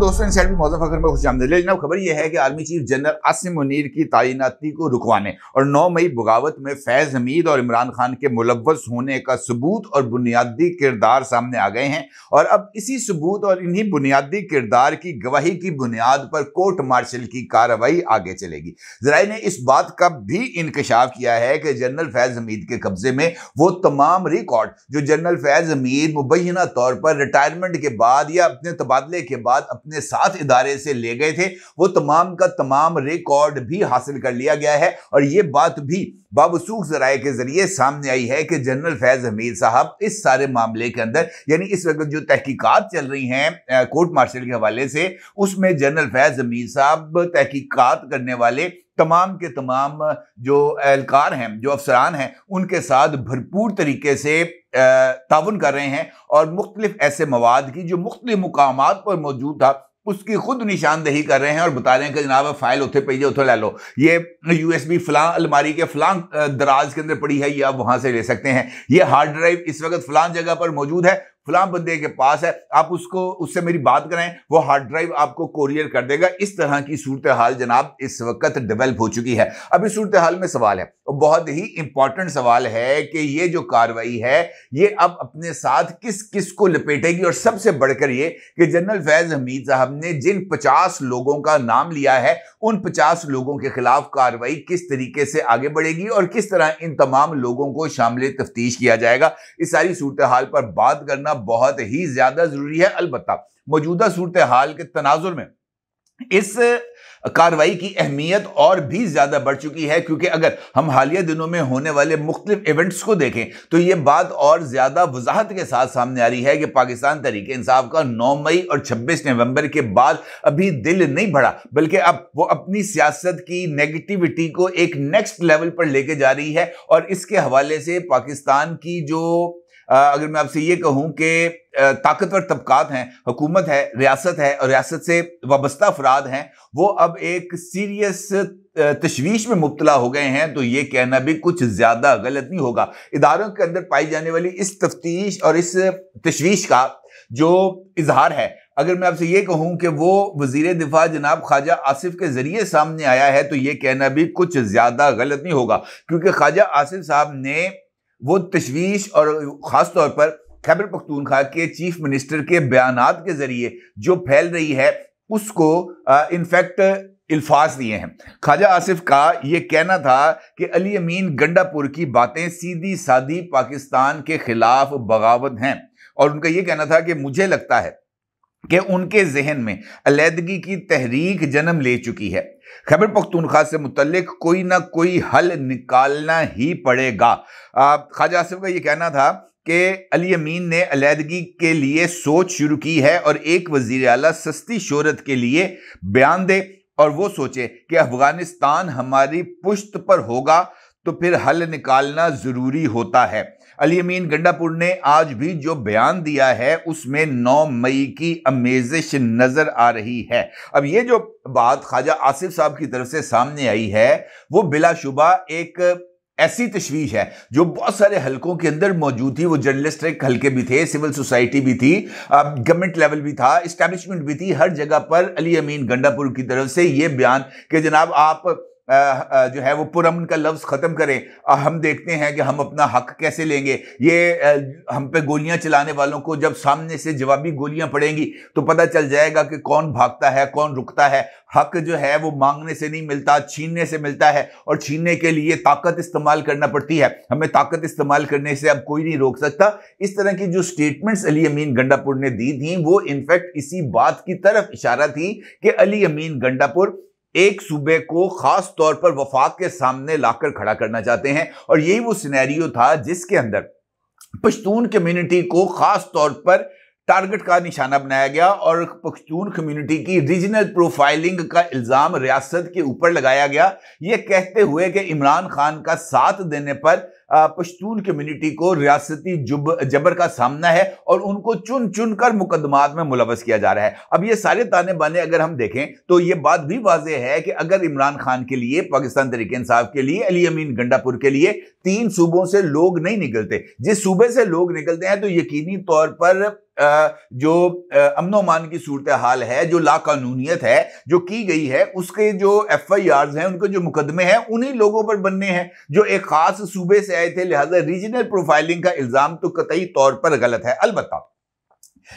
दोस्तों, इनसाइड में मौजूद खबर में खुशामदीद। लेकिन खबर यह है कि army chief general Asim Munir की तैनाती को रुकवाने और 9 मई बगावत में फैज हमीद और इमरान खान के मुलव्वस होने का सबूत और बुनियादी किरदार सामने आ गए हैं। और अब इसी सबूत और इन्हीं बुनियादी किरदार की गवाही की बुनियाद पर कोर्ट मार्शल की कार्रवाई आगे चलेगी। जराए ने इस बात का भी इंकशाफ किया है कि जनरल फैज हमीद के कब्जे में वो तमाम रिकॉर्ड जो जनरल फैज हमीद मुबैना तौर पर रिटायरमेंट के बाद या अपने तबादले के बाद अपने साथ इदारे से ले गए थे, वो तमाम का तमाम रिकॉर्ड भी हासिल कर लिया गया है। और ये बात भी बावसूख जराए के जरिए सामने आई है कि जनरल फैज हमीद साहब इस सारे मामले के अंदर, यानी इस वक्त जो तहकीकात चल रही हैं कोर्ट मार्शल के हवाले से, उसमें जनरल फैज हमीद साहब तहकीकात करने वाले तमाम के तमाम जो एहलकार हैं, जो अफसरान हैं, उनके साथ भरपूर तरीके से ताउन कर रहे हैं और मुख्तलिफ ऐसे मवाद की जो मुख्तलिफ मुकामात पर मौजूद था उसकी खुद निशानदेही कर रहे हैं और बता रहे हैं कि जनाब फाइल उठे पे उठो ले लो, ये USB फलां अलमारी के फलां दराज के अंदर पड़ी है, ये आप वहां से ले सकते हैं, ये हार्ड ड्राइव इस वक्त फलां जगह पर मौजूद है, फलां बंदे के पास है, आप उससे मेरी बात करें, वो हार्ड ड्राइव आपको कोरियर कर देगा। इस तरह की सूरत हाल जनाब इस वक्त डेवलप हो चुकी है। अब इस सूरत हाल में सवाल है, बहुत ही इंपॉर्टेंट सवाल है कि ये जो कार्रवाई है ये अब अपने साथ किस किस को लपेटेगी, और सबसे बढ़कर ये कि जनरल फैज हमीद साहब ने जिन 50 लोगों का नाम लिया है, उन 50 लोगों के खिलाफ कार्रवाई किस तरीके से आगे बढ़ेगी और किस तरह इन तमाम लोगों को शामिल तफ्तीश किया जाएगा। इस सारी सूरत हाल पर बात करना बहुत ही ज्यादा जरूरी है। अलबत्ता मौजूदा सूरत हाल के तनाजुर में इस कार्रवाई की अहमियत और भी ज्यादा बढ़ चुकी है, क्योंकि अगर हम हालिया दिनों में होने वाले मुख्तलिफ इवेंट्स को देखें तो यह बात और ज्यादा वजाहत के साथ सामने आ रही है कि पाकिस्तान तहरीक इंसाफ का 9 मई और 26 नवंबर के बाद अभी दिल नहीं बढ़ा, बल्कि अब वो अपनी सियासत की नेगेटिविटी को एक नेक्स्ट लेवल पर लेके जा रही है। और इसके हवाले से पाकिस्तान की जो अगर मैं आपसे ये कहूं कि ताकतवर तबकात हैं, हुकूमत है, रियासत है और रियासत से वाबस्ता अफराद हैं, वो अब एक सीरियस तशवीश में मुब्तला हो गए हैं, तो ये कहना भी कुछ ज्यादा गलत नहीं होगा। इदारों के अंदर पाई जाने वाली इस तफ्तीश और इस तशवीश का जो इजहार है, अगर मैं आपसे ये कहूं कि वो वजीर दिफा जनाब ख्वाजा आसिफ के जरिए सामने आया है, तो ये कहना भी कुछ ज्यादा गलत नहीं होगा, क्योंकि ख्वाजा आसिफ साहब ने वो तशवीश और खास तौर पर खैबर पख्तूनख्वा के चीफ मिनिस्टर के बयानात के जरिए जो फैल रही है उसको इनफैक्ट इल्फाज दिए हैं। ख्वाजा आसिफ का ये कहना था कि अली अमीन गंडापुर की बातें सीधी सादी पाकिस्तान के खिलाफ बगावत हैं, और उनका ये कहना था कि मुझे लगता है कि उनके जहन में अलहदगी की तहरीक जन्म ले चुकी है, खैबर पख्तूनख्वा से मुतल्लिक कोई ना कोई हल निकालना ही पड़ेगा। ख्वाजा आसिफ का ये कहना था कि अली अमीन ने अलहदगी के लिए सोच शुरू की है और एक वजीर आला सस्ती शोहरत के लिए बयान दे और वो सोचे कि अफगानिस्तान हमारी पुश्त पर होगा तो फिर हल निकालना जरूरी होता है। अली अमीन गंडापुर ने आज भी जो बयान दिया है उसमें 9 मई की अमेजिश नजर आ रही है। अब ये जो बात ख्वाजा आसिफ साहब की तरफ से सामने आई है वो बिलाशुबा एक ऐसी तशवीश है जो बहुत सारे हलकों के अंदर मौजूद थी। वो जर्नलिस्टिक हलके भी थे, सिविल सोसाइटी भी थी, गवर्नमेंट लेवल भी था, एस्टैब्लिशमेंट भी थी, हर जगह पर अली अमीन गंडापुर की तरफ से ये बयान कि जनाब आप जो है वो पुरअमन का लफ्ज खत्म करें, हम देखते हैं कि हम अपना हक कैसे लेंगे, ये हम पे गोलियां चलाने वालों को जब सामने से जवाबी गोलियां पड़ेंगी तो पता चल जाएगा कि कौन भागता है कौन रुकता है। हक जो है वो मांगने से नहीं मिलता, छीनने से मिलता है, और छीनने के लिए ताकत इस्तेमाल करना पड़ती है, हमें ताकत इस्तेमाल करने से अब कोई नहीं रोक सकता। इस तरह की जो स्टेटमेंट्स अली अमीन गंडापुर ने दी थी वो इनफैक्ट इसी बात की तरफ इशारा थी कि अली अमीन गंडापुर एक सूबे को खास तौर पर वफाक के सामने लाकर खड़ा करना चाहते हैं, और यही वो सिनेरियो था जिसके अंदर पश्तून कम्युनिटी को खास तौर पर टारगेट का निशाना बनाया गया और पख्तून कम्युनिटी की रीजनल प्रोफाइलिंग का इल्जाम रियासत के ऊपर लगाया गया, यह कहते हुए कि इमरान खान का साथ देने पर पश्तून कम्युनिटी को रियासती जबर का सामना है और उनको चुन चुन कर मुकदमात में मुलवस किया जा रहा है। अब ये सारे ताने बाने अगर हम देखें तो ये बात भी वाज़ेह है कि अगर इमरान खान के लिए, पाकिस्तान तहरीक इंसाफ के लिए, अली अमीन गंडापुर के लिए 3 सूबों से लोग नहीं निकलते। जिस सूबे से लोग निकलते हैं तो यकीनी तौर पर जो अमन अमान की सूरत हाल है, जो लाकानूनियत है जो की गई है, उसके जो FIRs हैं, उनके जो मुकदमे हैं, उन्हीं लोगों पर बनने हैं जो एक खास सूबे से आए थे। लिहाजा रीजनल प्रोफाइलिंग का इल्जाम तो कतई तौर पर गलत है। अलबत्ता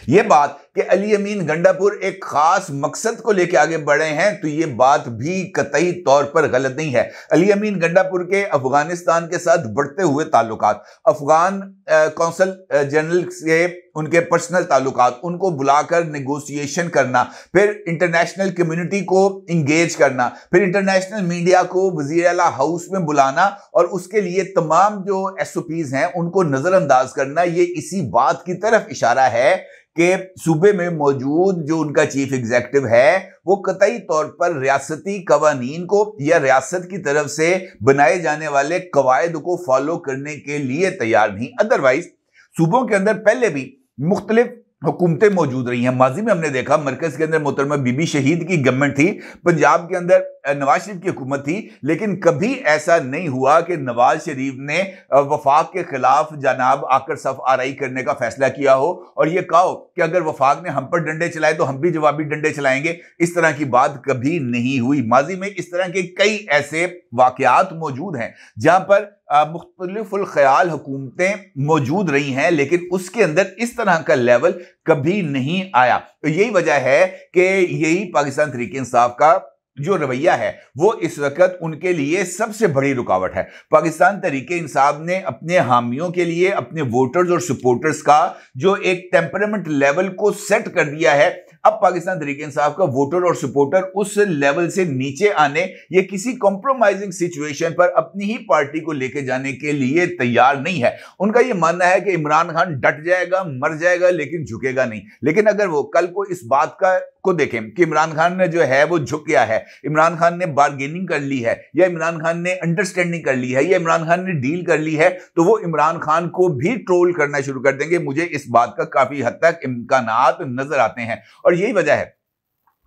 यह बात कि अली अमीन गंडापुर एक खास मकसद को लेकर आगे बढ़े हैं तो यह बात भी कतई तौर पर गलत नहीं है। अली अमीन गंडापुर के अफगानिस्तान के साथ बढ़ते हुए ताल्लुकात, अफगान कौंसल जनरल से उनके पर्सनल ताल्लुकात, उनको बुलाकर नेगोशिएशन करना, फिर इंटरनेशनल कम्युनिटी को इंगेज करना, फिर इंटरनेशनल मीडिया को वज़ीर आला हाउस में बुलाना और उसके लिए तमाम जो SOPs हैं उनको नजरअंदाज करना, ये इसी बात की तरफ इशारा है कि सूबे में मौजूद जो उनका चीफ एग्जीक्यूटिव है वो कतई तौर पर रियासती कवानीन को या रियासत की तरफ से बनाए जाने वाले कवायद को फॉलो करने के लिए तैयार नहीं। अदरवाइज सूबों के अंदर पहले भी मुख्तलिफ हुकूमतें मौजूद रही हैं। माजी में हमने देखा मरकज के अंदर मोहतरमा बीबी शहीद की गवर्नमेंट थी, पंजाब के अंदर नवाज शरीफ की हुकूमत थी, लेकिन कभी ऐसा नहीं हुआ कि नवाज शरीफ ने वफाक के खिलाफ जनाब आकर सफ आराई करने का फैसला किया हो और यह कहा हो कि अगर वफाक ने हम पर डंडे चलाए तो हम भी जवाबी डंडे चलाएंगे। इस तरह की बात कभी नहीं हुई। माजी में इस तरह के कई ऐसे वाकयात मौजूद हैं जहां पर मुख्तलिफुल ख्याल हुकूमतें मौजूद रही हैं, लेकिन उसके अंदर इस तरह का लेवल कभी नहीं आया। तो यही वजह है कि यही पाकिस्तान तहरीक इंसाफ का जो रवैया है वो इस वक्त उनके लिए सबसे बड़ी रुकावट है। पाकिस्तान तहरीक इंसाफ ने अपने हामियों के लिए, अपने वोटर्स और सपोर्टर्स का जो एक टेम्परामेंट लेवल को सेट कर दिया है, अब पाकिस्तान तहरीक इंसाफ का वोटर और सपोर्टर उस लेवल से नीचे आने या किसी कॉम्प्रोमाइजिंग सिचुएशन पर अपनी ही पार्टी को लेकर जाने के लिए तैयार नहीं है। उनका यह मानना है कि इमरान खान डट जाएगा, मर जाएगा, लेकिन झुकेगा नहीं। लेकिन अगर वो कल को इस बात को देखें कि इमरान खान ने जो है वो झुक गया है, इमरान खान ने बार्गेनिंग कर ली है, या इमरान खान ने अंडरस्टैंडिंग कर ली है, या इमरान खान ने डील कर ली है, तो वो इमरान खान को भी ट्रोल करना शुरू कर देंगे। मुझे इस बात का काफी हद तक इम्कानात नजर आते हैं और यही वजह है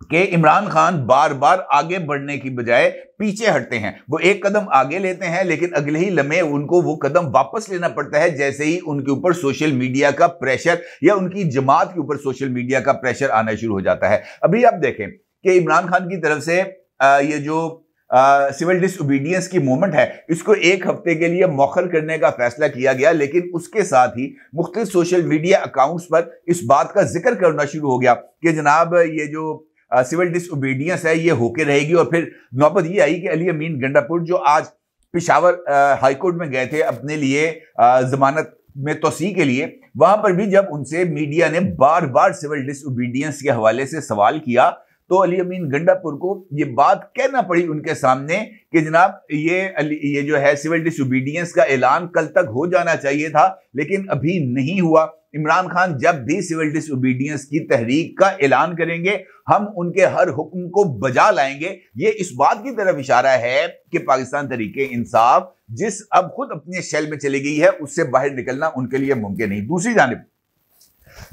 कि इमरान खान बार बार आगे बढ़ने की बजाय पीछे हटते हैं। वो एक कदम आगे लेते हैं लेकिन अगले ही लम्हे उनको वो कदम वापस लेना पड़ता है जैसे ही उनके ऊपर सोशल मीडिया का प्रेशर या उनकी जमात के ऊपर सोशल मीडिया का प्रेशर आना शुरू हो जाता है। अभी आप देखें कि इमरान खान की तरफ से ये जो सिविल डिसओबीडियंस की मूवमेंट है, इसको एक हफ्ते के लिए मौखर करने का फैसला किया गया, लेकिन उसके साथ ही मुख्तलिफ सोशल मीडिया अकाउंट्स पर इस बात का जिक्र करना शुरू हो गया कि जनाब ये जो सिविल डिसओबीडियंस है ये होके रहेगी। और फिर नौबत ये आई कि अली अमीन गंडापुर जो आज पेशावर हाईकोर्ट में गए थे अपने लिए जमानत में तोसी के लिए, वहां पर भी जब उनसे मीडिया ने बार बार सिविल डिसओबीडियंस के हवाले से सवाल किया तो अली अमीन गंडापुर को ये बात कहना पड़ी उनके सामने कि जनाब ये जो है सिविल डिसओबीडियंस का ऐलान कल तक हो जाना चाहिए था, लेकिन अभी नहीं हुआ। इमरान खान जब भी सिविल डिसओबीडियंस की तहरीक का ऐलान करेंगे हम उनके हर हुक्म को बजा लाएंगे। ये इस बात की तरफ इशारा है कि पाकिस्तान तहरीक इंसाफ जिस अब खुद अपने शेल में चली गई है उससे बाहर निकलना उनके लिए मुमकिन नहीं। दूसरी जानिब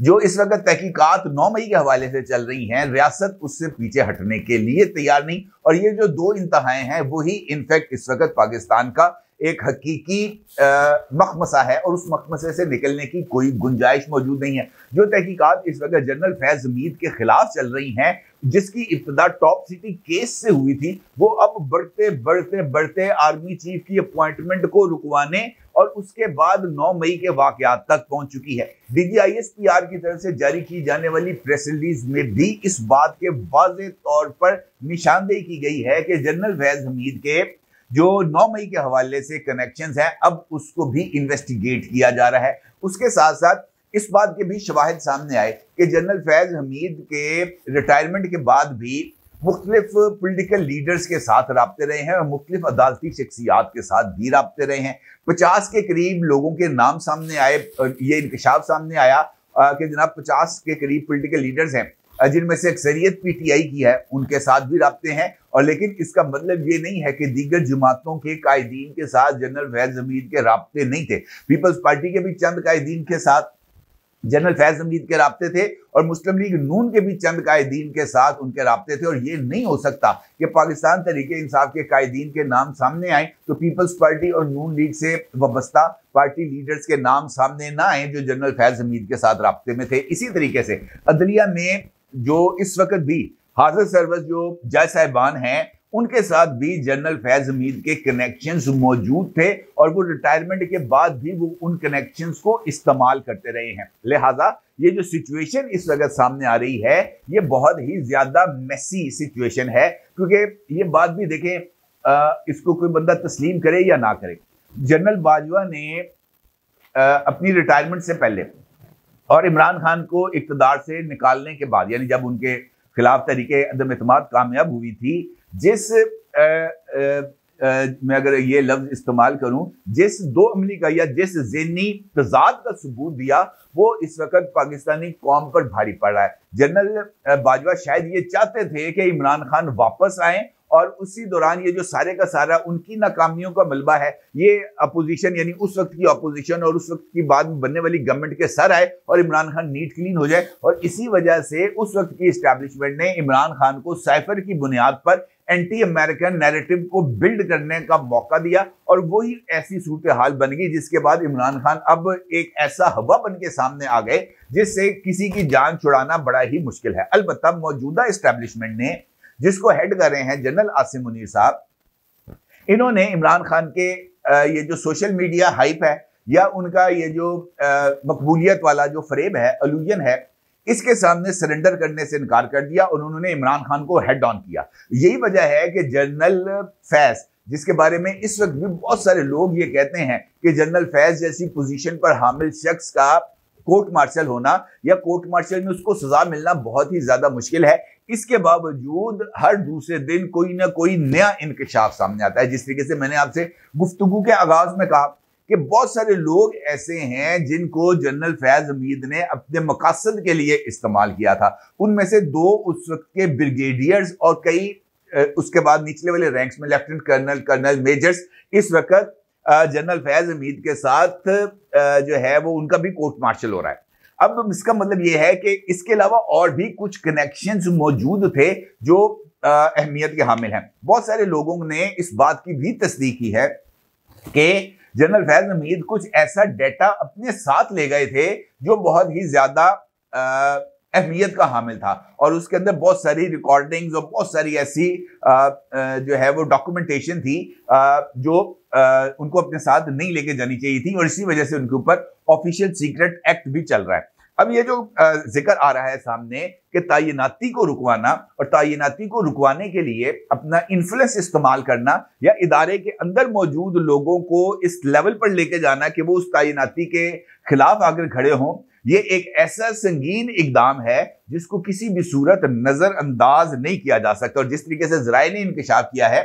जो इस वक्त तहकीकात 9 मई के हवाले से चल रही हैं, रियासत उससे पीछे हटने के लिए तैयार नहीं, और ये जो दो इंतहाएं हैं वही इनफैक्ट इस वक्त पाकिस्तान का एक हकीकी मखमसा है और उस मखमसे से निकलने की कोई गुंजाइश मौजूद नहीं है। जो तहकीकात इस वक्त जनरल फैज हमीद के खिलाफ चल रही हैं, जिसकी इब्तिदा टॉप सिटी केस से हुई थी, वो अब बढ़ते बढ़ते बढ़ते आर्मी चीफ की अपॉइंटमेंट को रुकवाने और उसके बाद 9 मई के वाकयात तक पहुंच चुकी है। DGISPR की तरफ से जारी की जाने वाली प्रेस रिलीज में भी इस बात के वाज़ेह तौर पर निशानदेही की गई है कि जनरल फैज हमीद के जो 9 मई के हवाले से कनेक्शंस हैं अब उसको भी इन्वेस्टिगेट किया जा रहा है। उसके साथ साथ इस बात के भी शवाहिद सामने आए कि जनरल फैज हमीद के रिटायरमेंट के बाद भी मुख्तलिफ पॉलिटिकल लीडर्स के साथ राब्ते रहे हैं और मुख्तलिफ अदालती शख्सियात के साथ भी राब्ते रहे हैं। 50 के करीब लोगों के नाम सामने आए और ये इंकशाफ सामने आया कि जनाब 50 के करीब पॉलिटिकल लीडर्स हैं जिनमें से अक्सरियत पीटीआई की है, उनके साथ भी राब्ते हैं। और लेकिन इसका मतलब ये नहीं है कि दीगर जमातों के कायदीन के साथ जनरल फैज हमीद के राब्ते नहीं थे। पीपल्स पार्टी के भी चंद कायदीन के साथ जनरल फैज हमीद के राब्ते थे और मुस्लिम लीग नून के भी चंद कायदीन के साथ उनके राब्ते थे। और ये नहीं हो सकता कि पाकिस्तान तहरीक इंसाफ के कायदीन के नाम सामने आए तो पीपल्स पार्टी और नून लीग से वाबस्ता पार्टी लीडर्स के नाम सामने ना आए जो जनरल फैज हमीद के साथ राब्ते में थे। इसी तरीके से अदलिया में जो इस वक्त भी हाजिर सर्विस जो जज साहिबान हैं, उनके साथ भी जनरल फैज हमीद के कनेक्शंस मौजूद थे और वो रिटायरमेंट के बाद भी वो उन कनेक्शंस को इस्तेमाल करते रहे हैं। लिहाजा ये जो सिचुएशन इस वक्त सामने आ रही है, ये बहुत ही ज्यादा मेसी सिचुएशन है। क्योंकि ये बात भी देखें, इसको कोई बंदा तस्लीम करे या ना करे, जनरल बाजवा ने अपनी रिटायरमेंट से पहले और इमरान खान को इक़्तिदार से निकालने के बाद, यानी जब उनके खिलाफ तहरीके अदम एतमाद कामयाब हुई थी, जिस मैं अगर ये लफ्ज इस्तेमाल करूं, जिस दो अमली का या जिस ज़हनी तजाद का सबूत दिया, वो इस वक्त पाकिस्तानी कौम पर भारी पड़ रहा है। जनरल बाजवा शायद ये चाहते थे कि इमरान खान वापस आए और उसी दौरान ये जो सारे का सारा उनकी नाकामियों का मलबा है, ये अपोजिशन यानी उस वक्त की अपोजिशन और उस वक्त की बाद में बनने वाली गवर्नमेंट के सर आए और इमरान खान नीट क्लीन हो जाए। और इसी वजह से उस वक्त की इस्टेब्लिशमेंट ने इमरान खान को साइफर की बुनियाद पर एंटी अमेरिकन नैरेटिव को बिल्ड करने का मौका दिया और वही ऐसी सूरत हाल बन गई जिसके बाद इमरान खान अब एक ऐसा हवा बन के सामने आ गए जिससे किसी की जान छुड़ाना बड़ा ही मुश्किल है। अलबत्ता मौजूदा इस्टेब्लिशमेंट ने, जिसको हेड कर रहे हैं जनरल आसिम मुनीर साहब, इन्होंने इमरान खान के ये जो सोशल मीडिया हाइप है या उनका ये जो मकबूलियत वाला जो फरेब है, अलूजन है, इसके सामने सरेंडर करने से इनकार कर दिया और उन्होंने इमरान खान को हेड ऑन किया। यही वजह है कि जनरल फैज, जिसके बारे में इस वक्त भी बहुत सारे लोग ये कहते हैं कि जनरल फैज जैसी पोजीशन पर हामिल शख्स का कोर्ट मार्शल होना या कोर्ट मार्शल में उसको सजा मिलना बहुत ही ज्यादा मुश्किल है, इसके बावजूद हर दूसरे दिन कोई ना कोई नया इंकशाफ सामने आता है। जिस तरीके से मैंने आपसे गुफ्तगू के आगाज में कहा कि बहुत सारे लोग ऐसे हैं जिनको जनरल फैज हमीद ने अपने मकासद के लिए इस्तेमाल किया था। उनमें से दो उस वक्त के ब्रिगेडियर्स और कई उसके बाद निचले वाले रैंक्स में लेफ्टिनेंट कर्नल, कर्नल, मेजर्स इस वक्त जनरल फैज हमीद के साथ जो है वो उनका भी कोर्ट मार्शल हो रहा है। अब इसका मतलब ये है कि इसके अलावा और भी कुछ कनेक्शंस मौजूद थे जो अहमियत के हामिल हैं। बहुत सारे लोगों ने इस बात की भी तस्दीक की है कि जनरल फैज हमीद कुछ ऐसा डेटा अपने साथ ले गए थे जो बहुत ही ज्यादा अहमियत का हामिल था और उसके अंदर बहुत सारी रिकॉर्डिंग्स और बहुत सारी ऐसी जो है वो डॉक्यूमेंटेशन थी जो उनको अपने साथ नहीं लेके जानी चाहिए थी और इसी वजह से उनके ऊपर ऑफिशियल सीक्रेट एक्ट भी चल रहा है। अब ये जो जिक्र आ रहा है सामने कि तायिनाती को रुकवाना और तायिनाती को रुकवाने के लिए अपना इन्फ्लुएंस इस्तेमाल करना या इदारे के अंदर मौजूद लोगों को इस लेवल पर लेके जाना कि वो उस तायिनाती के खिलाफ आकर खड़े हों, ये एक ऐसा संगीन इकदाम है जिसको किसी भी सूरत नजरअंदाज नहीं किया जा सकता। और जिस तरीके से ज़राए ने इंकशाफ किया है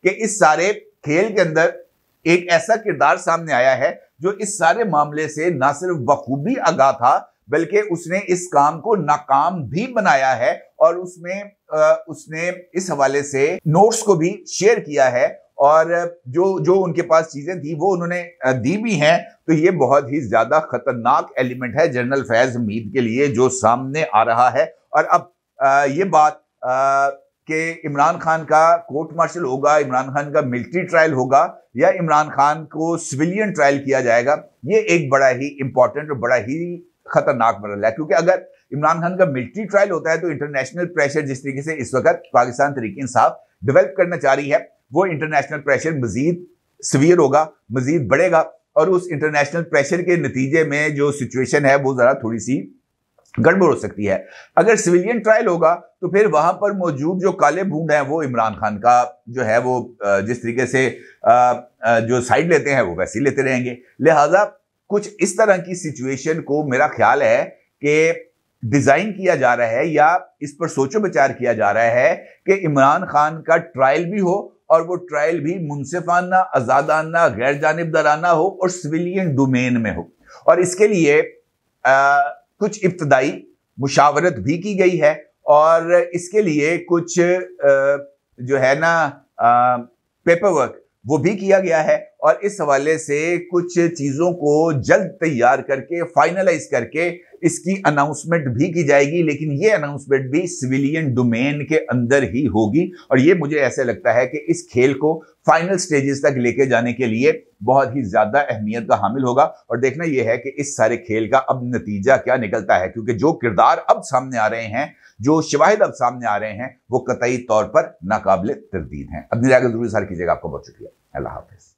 कि इस सारे खेल के अंदर एक ऐसा किरदार सामने आया है जो इस सारे मामले से ना सिर्फ बखूबी आगाह था बल्कि उसने इस काम को नाकाम भी बनाया है और उसने इस हवाले से नोट्स को भी शेयर किया है और जो उनके पास चीजें थी वो उन्होंने दी भी हैं। तो ये बहुत ही ज्यादा खतरनाक एलिमेंट है जनरल फैज हमीद के लिए जो सामने आ रहा है। और अब ये बात कि इमरान खान का कोर्ट मार्शल होगा, इमरान खान का मिलिट्री ट्रायल होगा या इमरान खान को सिविलियन ट्रायल किया जाएगा, ये एक बड़ा ही इंपॉर्टेंट और बड़ा ही खतरनाक मरहला है। क्योंकि अगर इमरान खान का मिलिट्री ट्रायल होता है तो इंटरनेशनल प्रेशर जिस तरीके से इस वक्त पाकिस्तान तहरीक इंसाफ डेवलप करना चाह रही है, वो इंटरनेशनल प्रेशर मजीद सीवियर होगा, मजीद बढ़ेगा और उस इंटरनेशनल प्रेशर के नतीजे में जो सिचुएशन है वो जरा थोड़ी सी गड़बड़ हो सकती है। अगर सिविलियन ट्रायल होगा तो फिर वहां पर मौजूद जो काले बूंद हैं वो इमरान खान का जो है वो जिस तरीके से जो साइड लेते हैं वो वैसे ही लेते रहेंगे। लिहाजा कुछ इस तरह की सिचुएशन को मेरा ख्याल है कि डिजाइन किया जा रहा है या इस पर सोचो विचार किया जा रहा है कि इमरान खान का ट्रायल भी हो और वो ट्रायल भी मुनसिफाना, आजादाना, गैर जानिबदाराना हो और सिविलियन डोमेन में हो। और इसके लिए कुछ इब्तदाई मुशावरत भी की गई है और इसके लिए कुछ जो है ना पेपर वर्क वो भी किया गया है और इस हवाले से कुछ चीजों को जल्द तैयार करके फाइनलाइज करके इसकी अनाउंसमेंट भी की जाएगी, लेकिन ये अनाउंसमेंट भी सिविलियन डोमेन के अंदर ही होगी और ये मुझे ऐसे लगता है कि इस खेल को फाइनल स्टेजेस तक लेके जाने के लिए बहुत ही ज्यादा अहमियत का हामिल होगा और देखना यह है कि इस सारे खेल का अब नतीजा क्या निकलता है, क्योंकि जो किरदार अब सामने आ रहे हैं, जो शवाहिद अब सामने आ रहे हैं, वो कतई तौर पर नाकाबिले तरदीद हैं। अपनी राय जरूर इज़हार कीजिएगा। आपको बहुत शुक्रिया। अल्लाह हाफिज।